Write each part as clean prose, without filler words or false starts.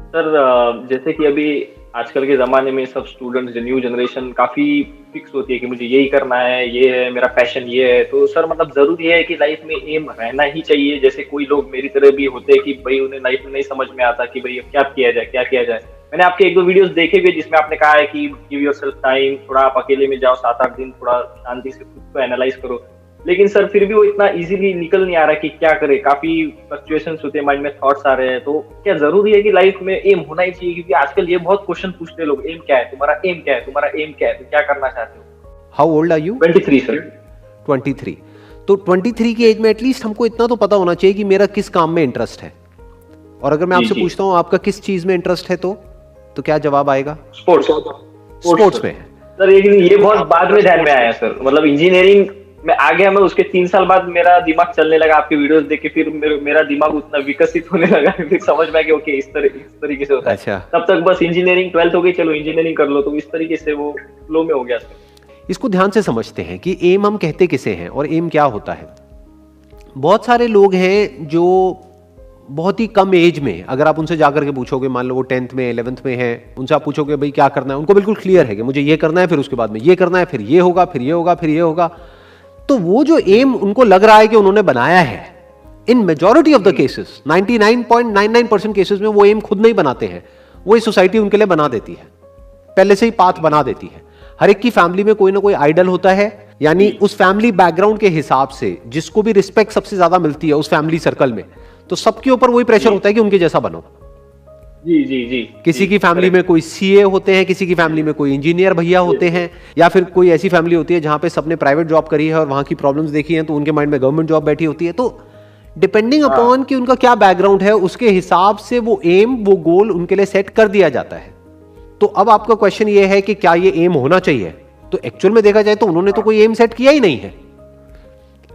Sir जैसे कि अभी आजकल के ज़माने में सब स्टूडेंट्स जो न्यू जनरेशन काफ़ी फिक्स होती है कि मुझे यही करना है, ये है मेरा पैशन ये है। तो सर मतलब ज़रूरी है कि लाइफ में एम रहना ही चाहिए। जैसे कोई लोग मेरी तरह भी होते हैं कि भई उन्हें लाइफ में नहीं समझ में आता कि भई अब क्या किया जाए, क्या किया जाए? मैंने आपके 1-2 वीडियोज़ देखे भी हैं जिसमें आपने कहा है कि गिव योरसेल्फ टाइम, थोड़ा आप अकेले में जाओ 7-8 दिन, थोड़ा शांति से खुद को एनालाइज़ करो। लेकिन सर फिर भी वो इतना इजीली निकल नहीं आ रहा कि क्या करे, काफी फ्लक्चुएशंस होते हैं माइंड में, थॉट्स आ रहे हैं। तो क्या जरूरी है कि लाइफ में एम होना ही चाहिए? क्योंकि आजकल ये बहुत क्वेश्चन पूछते हैं लोग, एम क्या है तुम्हारा, एम क्या है तुम्हारा, एम क्या है, तुम क्या करना चाहते हो? How old are you? 23 sir. 23। तो 23 की एज में एटलीस्ट हमको इतना तो पता होना चाहिए कि मेरा किस काम में इंटरेस्ट है। और अगर मैं आपसे पूछता हूँ आपका किस चीज में इंटरेस्ट है, तो क्या जवाब आएगा? स्पोर्ट्स। स्पोर्ट्स में है सर। ये बहुत बाद में ध्यान में आया सर, मतलब इंजीनियरिंग में आ गया मैं, उसके 3 साल बाद मेरा दिमाग चलने लगा आपके वीडियोस देख के, फिर मेरा दिमाग उतना विकसित होने लगा, फिर समझ में आ गया ओके इस तरीके से होता है। अच्छा। तब तक बस इंजीनियरिंग 12th हो गई, चलो इंजीनियरिंग कर लो, तो इस तरीके से वो फ्लो में हो गया सर। इसको ध्यान से समझते हैं कि एम हम कहते किसे हैं और एम क्या होता है। बहुत सारे लोग हैं जो बहुत ही कम एज में, अगर आप उनसे जाकर के पूछोगे, मान लो वो 10th में 11th में है, उनसे आप पूछोगे भाई क्या करना है, उनको बिल्कुल क्लियर है कि मुझे ये करना है, फिर उसके बाद में ये करना है, फिर ये होगा, फिर ये होगा, फिर ये होगा। तो वो जो एम उनको लग रहा है कि उन्होंने बनाया है, इन majority of the cases 99.99% cases में वो एम खुद नहीं बनाते हैं, वो इस सोसाइटी उनके लिए बना देती है, पहले से ही पाथ बना देती है। हर एक की फैमिली में कोई ना कोई आइडल होता है, यानी उस फैमिली बैकग्राउंड के हिसाब से जिसको भी रिस्पेक्ट सबसे ज्यादा मिलती है उस फैमिली सर्कल में, तो सबके ऊपर वही प्रेशर होता है कि उनके जैसा बनो। जी जी जी। किसी की फैमिली में कोई सीए होते हैं, किसी की फैमिली में कोई इंजीनियर भैया होते हैं, या फिर कोई ऐसी फैमिली होती है जहां पे सबने प्राइवेट जॉब करी है और वहां की प्रॉब्लम्स देखी हैं, तो उनके माइंड में गवर्नमेंट जॉब बैठी होती है। तो डिपेंडिंग अपॉन कि उनका क्या बैकग्राउंड है, उसके हिसाब से वो एम, वो गोल उनके लिए सेट कर दिया जाता है। तो अब आपका क्वेश्चन ये है कि क्या ये एम होना चाहिए? तो एक्चुअल में देखा जाए तो उन्होंने तो कोई एम सेट किया ही नहीं है।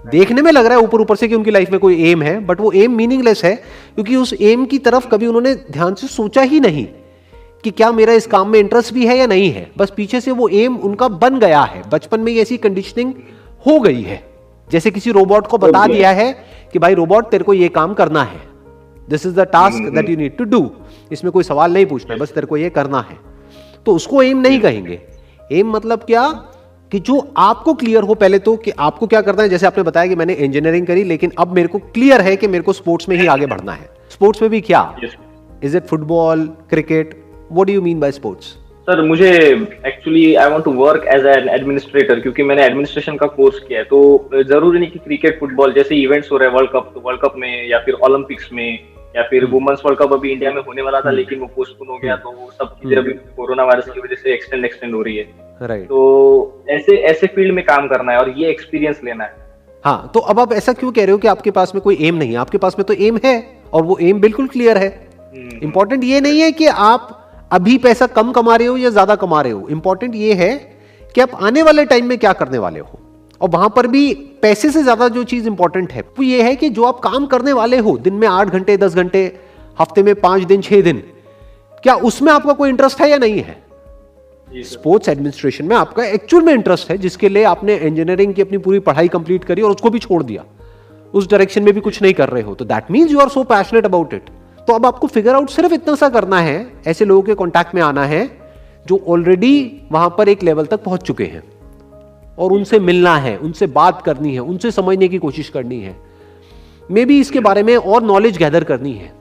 देखने में लग रहा है ऊपर ऊपर से कि उनकी लाइफ में कोई एम है, बट वो एम मीनिंगलेस है, क्योंकि उस एम की तरफ कभी उन्होंने ध्यान से सोचा ही नहीं कि क्या मेरा इस काम में इंटरेस्ट भी है या नहीं है। बस पीछे से वो एम उनका बन गया है, बचपन में ही ऐसी कंडीशनिंग हो गई है। जैसे किसी रोबोट को बता दिया है कि भाई रोबोट तेरे को ये काम करना है, this is the task that you need to do, इसमें कोई सवाल नहीं पूछना, बस तेरे को ये करना है। तो उसको एम नहीं कहेंगे। एम मतलब क्या कि जो आपको क्लियर हो पहले तो कि आपको क्या करना है। जैसे आपने बताया कि मैंने इंजीनियरिंग करी, लेकिन अब मेरे को क्लियर है कि मेरे को स्पोर्ट्स में ही आगे बढ़ना है। स्पोर्ट्स में भी क्या? Is it football, cricket? What do you mean by sports? Sir मुझे actually I want to work as an administrator, क्योंकि मैंने एडमिनिस्ट्रेशन का कोर्स किया है। तो जरूरी नहीं कि क्रिकेट फुटबॉल जैसे इवेंट्स हो रहे हैं, वर्ल्ड कप, तो वर्ल्ड कप में या फिर ओलंपिक्स में या फिर वुमेन्स वर्ल्ड कप अभी इंडिया में होने वाला था, लेकिन वो पोस्टपोन हो गया। तो वो सब चीजें अभी कोरोना वायरस की वजह से एक्सटेंड हो रही है। राइट। तो ऐसे फील्ड में काम करना है और ये एक्सपीरियंस लेना है। हाँ, तो अब आप ऐसा क्यों कह रहे हो कि आपके पास में कोई एम नहीं है? आपके पास में तो एम है और वो एम बिल्कुल क्लियर है। इंपॉर्टेंट ये नहीं है कि आप अभी पैसा कम कमा रहे हो या ज्यादा कमा रहे हो, इंपॉर्टेंट ये है कि आप आने वाले टाइम में क्या करने वाले हो। और वहां पर भी पैसे से ज्यादा जो चीज इंपॉर्टेंट है वो ये है कि जो आप काम करने वाले हो, दिन में 8 घंटे 10 घंटे, हफ्ते में 5 दिन 6 दिन, क्या उसमें आपका कोई इंटरेस्ट है या नहीं है? स्पोर्ट्स एडमिनिस्ट्रेशन में आपका एक्चुअल में इंटरेस्ट है, जिसके लिए आपने इंजीनियरिंग की अपनी पूरी पढ़ाई कंप्लीट करी और उसको भी छोड़ दिया, उस डायरेक्शन में भी कुछ नहीं कर रहे हो, तो that means you are so passionate about it. तो अब आपको फिगर आउट सिर्फ इतना सा करना है, ऐसे लोगों के कांटेक्ट में आना है जो ऑलरेडी वहां पर एक लेवल तक पहुंच चुके हैं, और उनसे मिलना है, उनसे बात करनी है, उनसे समझने की कोशिश करनी है, मे बी इसके बारे में और नॉलेज गैदर करनी है।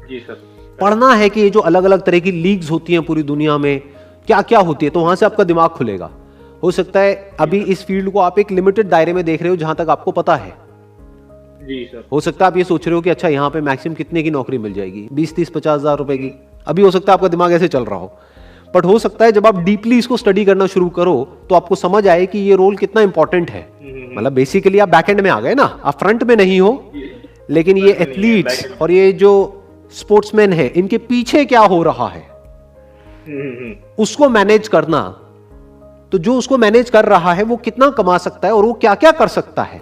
जी सर। पढ़ना है कि ये जो अलग अलग तरह की लीग्स होती हैं पूरी दुनिया में क्या क्या होती है, तो वहां से आपका दिमाग खुलेगा। हो सकता है अभी इस फील्ड को आप एक लिमिटेड दायरे में देख रहे हो जहां तक आपको पता है। जी सर। हो सकता है आप ये सोच रहे हो कि अच्छा यहाँ पे मैक्सिमम कितने की नौकरी मिल जाएगी, 20-30-50 हजार रुपए की। अभी हो सकता है आपका दिमाग ऐसे चल रहा हो, बट हो सकता है जब आप डीपली इसको स्टडी करना शुरू करो तो आपको समझ आए कि ये रोल कितना इंपॉर्टेंट है। मतलब बेसिकली आप बैकएंड में आ गए ना, आप फ्रंट में नहीं हो, लेकिन ये एथलीट्स और ये जो स्पोर्ट्समैन है, इनके पीछे क्या हो रहा है उसको मैनेज करना। तो जो उसको मैनेज कर रहा है वो कितना कमा सकता है और वो क्या क्या कर सकता है।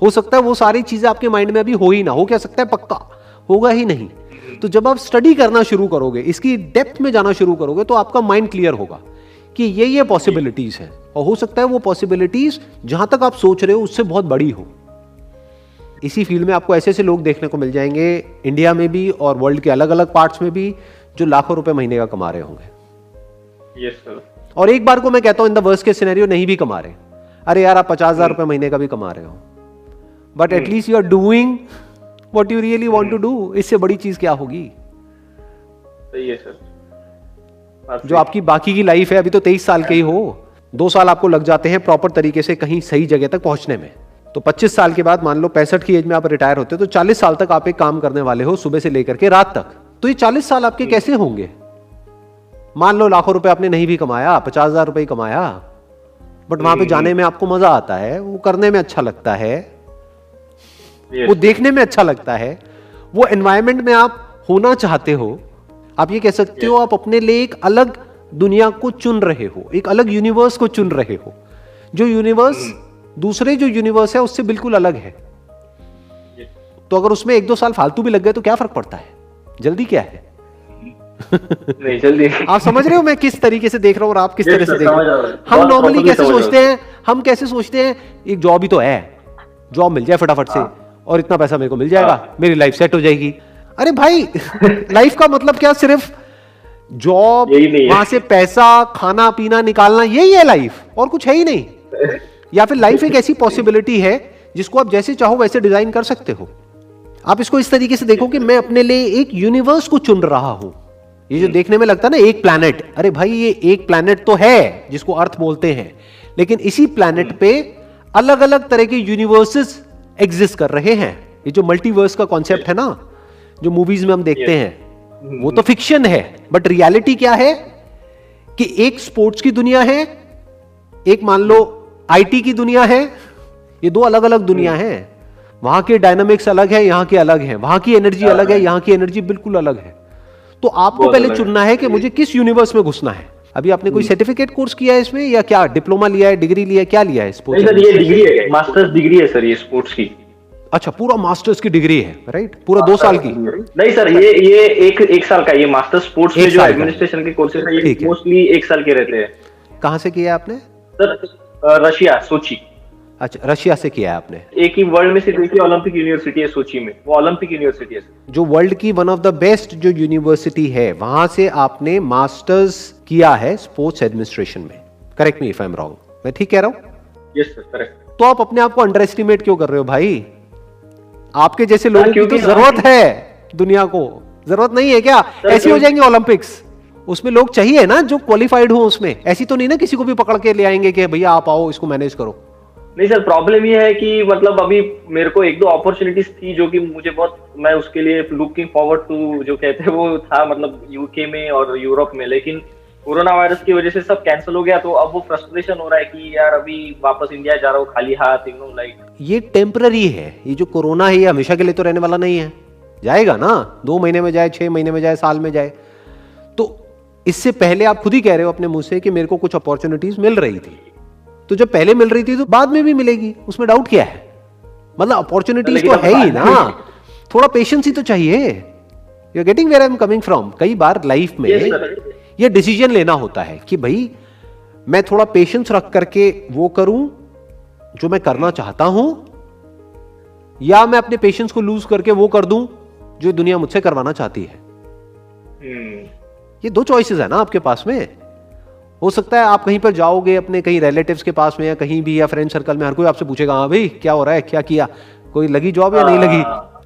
हो सकता है वो सारी चीजें आपके माइंड में अभी हो ही ना हो, क्या सकता है पक्का होगा ही नहीं। तो जब आप स्टडी करना शुरू करोगे, इसकी डेप्थ में जाना शुरू करोगे, तो आपका माइंड क्लियर होगा कि ये पॉसिबिलिटीज है, और हो सकता है वो पॉसिबिलिटीज जहां तक आप सोच रहे हो उससे बहुत बड़ी हो। इसी फील्ड में आपको ऐसे ऐसे लोग देखने को मिल जाएंगे इंडिया में भी और वर्ल्ड के अलग अलग पार्ट्स में भी, जो लाखों रुपए महीने का कमा रहे होंगे। Yes sir. और एक बार को मैं कहता हूं in the worst case scenario नहीं भी कमा रहे, अरे यार आप 50,000 रुपए महीने का भी कमा रहे हो, but at least you are doing what you really want to do. इससे बड़ी चीज क्या होगी? सही है सर। जो आपकी बाकी की लाइफ है, अभी तो 23 साल के ही हो, 2 साल आपको लग जाते हैं प्रॉपर तरीके से कहीं सही जगह तक पहुंचने में, तो 25 साल के बाद मान लो 65 की एज में आप रिटायर होते हो, तो 40 साल तक आप एक काम करने वाले हो सुबह से लेकर के रात तक। तो ये 40 साल आपके कैसे होंगे? मान लो लाखों रुपए आपने नहीं भी कमाया, 50,000 रुपए ही कमाया, बट वहां पे जाने में आपको मजा आता है, वो करने में अच्छा लगता है, वो देखने में अच्छा लगता है, वो एनवायरनमेंट में आप होना चाहते हो। आप ये कह सकते हो आप अपने लिए एक अलग दुनिया को चुन रहे हो, एक अलग यूनिवर्स को चुन रहे हो, जो यूनिवर्स दूसरे जो यूनिवर्स है उससे बिल्कुल अलग है। तो अगर उसमें 1-2 साल फालतू भी लग गए तो क्या फर्क पड़ता है? जल्दी क्या है? नहीं जल्दी। आप समझ रहे हो मैं किस तरीके से देख रहा हूँ और आप किस तरह से देख रहे हो? हम नॉर्मली कैसे सोचते हैं, हम कैसे सोचते हैं एक जॉब ही तो है, जॉब मिल जाए फटाफट से और इतना पैसा मेरे को मिल जाएगा, मेरी लाइफ सेट हो जाएगी। अरे भाई लाइफ का मतलब क्या सिर्फ जॉब, वहां से पैसा, खाना पीना निकालना, यही है लाइफ, और कुछ है ही नहीं। या फिर लाइफ एक ऐसी पॉसिबिलिटी है जिसको आप जैसे चाहो वैसे डिजाइन कर सकते हो। आप इसको इस तरीके से देखो कि मैं अपने लिए एक यूनिवर्स को चुन रहा हूं। ये जो देखने में लगता है ना एक प्लैनेट, अरे भाई ये एक प्लैनेट तो है जिसको अर्थ बोलते हैं, लेकिन इसी प्लैनेट पे अलग अलग तरह के यूनिवर्सेस एग्जिस्ट कर रहे हैं। ये जो मल्टीवर्स का कॉन्सेप्ट है ना, जो मूवीज में हम देखते हैं, वो तो फिक्शन है, बट रियलिटी क्या है कि एक स्पोर्ट्स की दुनिया है, एक मान लो आईटी की दुनिया है, ये 2 अलग अलग दुनिया है। वहां के डायनामिक्स अलग है, यहां के अलग है, वहां की एनर्जी अलग है, यहां की एनर्जी बिल्कुल अलग है। तो आपको पहले चुनना है कि मुझे किस यूनिवर्स में घुसना है। अभी आपने कोई सर्टिफिकेट कोर्स किया है इसमें, या क्या डिप्लोमा लिया है, डिग्री लिया है, क्या लिया है स्पोर्ट्स? नहीं सर, ये डिग्री है, मास्टर्स डिग्री है सर, ये स्पोर्ट्स की। अच्छा, पूरा मास्टर्स की डिग्री है, राइट? पूरा 2 साल की? नहीं सर, ये एक साल का, ये मास्टर्स स्पोर्ट्स में जो एडमिनिस्ट्रेशन के कोर्सेज है ये मोस्टली 1 साल के रहते हैं। कहां से किया आपने? सर रशिया, सोची। अच्छा, रशिया से किया है आपने? एक ही वर्ल्ड में से देखिए ओलंपिक यूनिवर्सिटी है सोची में, वो ओलंपिक यूनिवर्सिटी है जो वर्ल्ड की वन ऑफ द बेस्ट जो यूनिवर्सिटी है, वहां से आपने मास्टर्स किया है स्पोर्ट्स एडमिनिस्ट्रेशन में। Correct me if I am wrong, मैं ठीक कह रहा हूं? Yes sir, correct. तो आप अपने आप को अंडर एस्टिमेट क्यों कर रहे हो भाई? आपके जैसे लोगों की तो जरूरत है दुनिया को, जरूरत नहीं है क्या? ऐसी हो जाएंगे ओलंपिक्स, उसमें लोग चाहिए ना जो क्वालिफाइड हो उसमें। ऐसी तो नहीं ना किसी को भी पकड़ के ले आएंगे कि भैया आप आओ इसको मैनेज करो। नहीं सर, प्रॉब्लम ये है कि मतलब अभी मेरे को 1-2 अपॉर्चुनिटीज थी जो कि मुझे बहुत, मैं उसके लिए लुकिंग फॉरवर्ड टू जो कहते हैं वो था, मतलब यूके में और यूरोप में, लेकिन कोरोना वायरस की वजह से सब कैंसिल हो गया। तो अब वो फ्रस्ट्रेशन हो रहा है कि यार अभी वापस इंडिया जा रहा हूँ खाली हाथ, लाइक। ये टेम्पररी है, ये जो कोरोना है ये हमेशा के लिए तो रहने वाला नहीं है, जाएगा ना, 2 महीने में जाए, 6 महीने में जाए, साल में जाए। तो इससे पहले आप खुद ही कह रहे हो अपने मुंह से कि मेरे को कुछ अपॉर्चुनिटीज मिल रही थी, तो जब पहले मिल रही थी तो बाद में भी मिलेगी, उसमें डाउट क्या है? मतलब अपॉर्चुनिटीज तो है ही ना, थोड़ा पेशेंस ही तो चाहिए। You are getting where I am coming from. कई बार लाइफ में ये डिसीजन लेना होता है कि भाई मैं थोड़ा पेशेंस रख करके वो करूं जो मैं करना चाहता हूं, या मैं अपने पेशेंस को लूज करके वो कर दूं जो दुनिया मुझसे करवाना चाहती है। ये 2 चॉइसेस है ना आपके पास में। हो सकता है आप कहीं पर जाओगे अपने कहीं रिलेटिव्स के पास में या कहीं भी, या फ्रेंड सर्कल में, हर कोई आपसे पूछेगा हाँ भाई क्या हो रहा है, क्या किया, कोई लगी जॉब या नहीं लगी।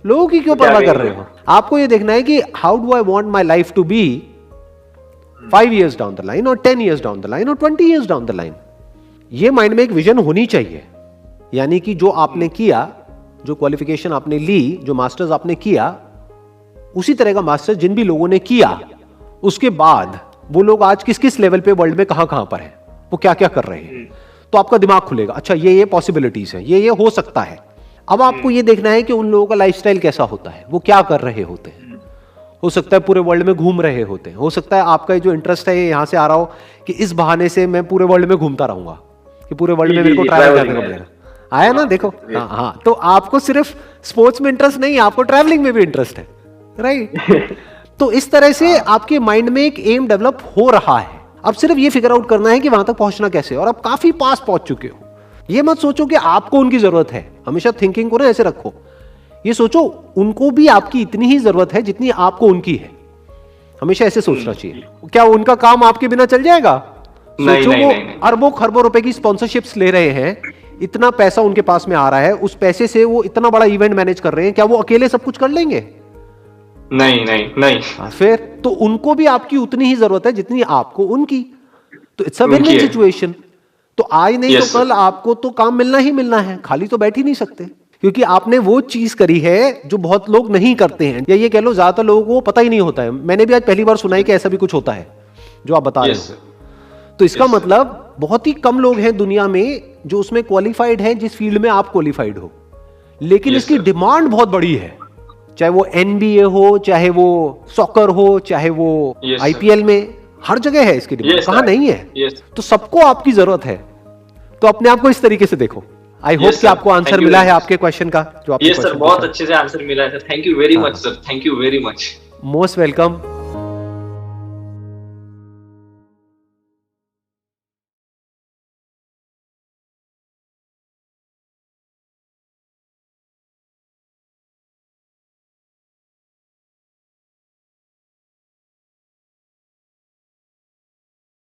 लोगों की क्यों परवाह कर रहे हो? आपको ये देखना है कि how do I want my life to be 5 years down the line, और 10 years डाउन द लाइन, और 20 years डाउन द लाइन। ये माइंड में एक विजन होनी चाहिए। यानी कि जो आपने किया, जो क्वालिफिकेशन आपने ली, जो मास्टर्स आपने किया, उसी तरह का मास्टर्स जिन भी लोगों ने किया, उसके बाद वो लोग आज किस किस लेवल पे वर्ल्ड में कहां कहां पर हैं, वो क्या क्या कर रहे हैं। तो आपका दिमाग खुलेगा, अच्छा ये पॉसिबिलिटीज है, ये हो सकता है। अब आपको ये देखना है कि उन लोगों का लाइफस्टाइल कैसा होता है, वो क्या कर रहे होते हैं। हो सकता है पूरे वर्ल्ड में घूम रहे होते हैं, हो सकता है आपका जो इंटरेस्ट है यहां से आ रहा हो कि इस बहाने से मैं पूरे वर्ल्ड में घूमता रहूंगा, कि पूरे वर्ल्ड में मेरे को ट्रैवल करने को मिलेगा। आया ना, देखो। हाँ, तो आपको सिर्फ स्पोर्ट्स में इंटरेस्ट नहीं, आपको ट्रैवलिंग में भी इंटरेस्ट है, राइट? तो इस तरह से आपके माइंड में एक एम डेवलप हो रहा है। अब सिर्फ ये फिगर आउट करना है कि वहां तक पहुंचना कैसे, और आप काफी पास पहुंच चुके हो। ये मत सोचो कि आपको उनकी जरूरत है, हमेशा थिंकिंग को ना ऐसे रखो ये सोचो उनको भी आपकी इतनी ही जरूरत है जितनी आपको उनकी है। हमेशा ऐसे सोचना चाहिए। क्या उनका काम आपके बिना चल जाएगा? नहीं, सोचो नहीं, वो नहीं। अरबों खरबों रुपए की स्पॉन्सरशिप्स ले रहे हैं, इतना पैसा उनके पास में आ रहा है, उस पैसे से वो इतना बड़ा इवेंट मैनेज कर रहे हैं, क्या वो अकेले सब कुछ कर लेंगे? नहीं, नहीं, नहीं। फिर तो उनको भी आपकी उतनी ही जरूरत है जितनी आपको उनकी। तो it's a win win situation. तो आज नहीं तो कल आपको तो काम मिलना ही मिलना है, खाली तो बैठ ही नहीं सकते, क्योंकि आपने वो चीज करी है जो बहुत लोग नहीं करते हैं, या ये कह लो ज्यादातर लोगों को पता ही नहीं होता है। मैंने भी आज पहली बार सुना है कि ऐसा भी कुछ होता है जो आप बता रहे हो। तो इसका मतलब बहुत ही कम लोग हैं दुनिया में जो उसमें क्वालिफाइड हैं जिस फील्ड में आप क्वालिफाइड हो, लेकिन इसकी डिमांड बहुत बड़ी है। चाहे वो NBA हो, चाहे वो सॉकर हो, चाहे वो IPL में, हर जगह है इसकी डिमांड। कहां नहीं है? तो सबको आपकी जरूरत है। तो अपने आप को इस तरीके से देखो। आई होप कि आपको आंसर मिला है आपके क्वेश्चन का, जो आपने सर बहुत अच्छे से आंसर मिला है sir. Thank you very much sir, thank you very much. Most welcome.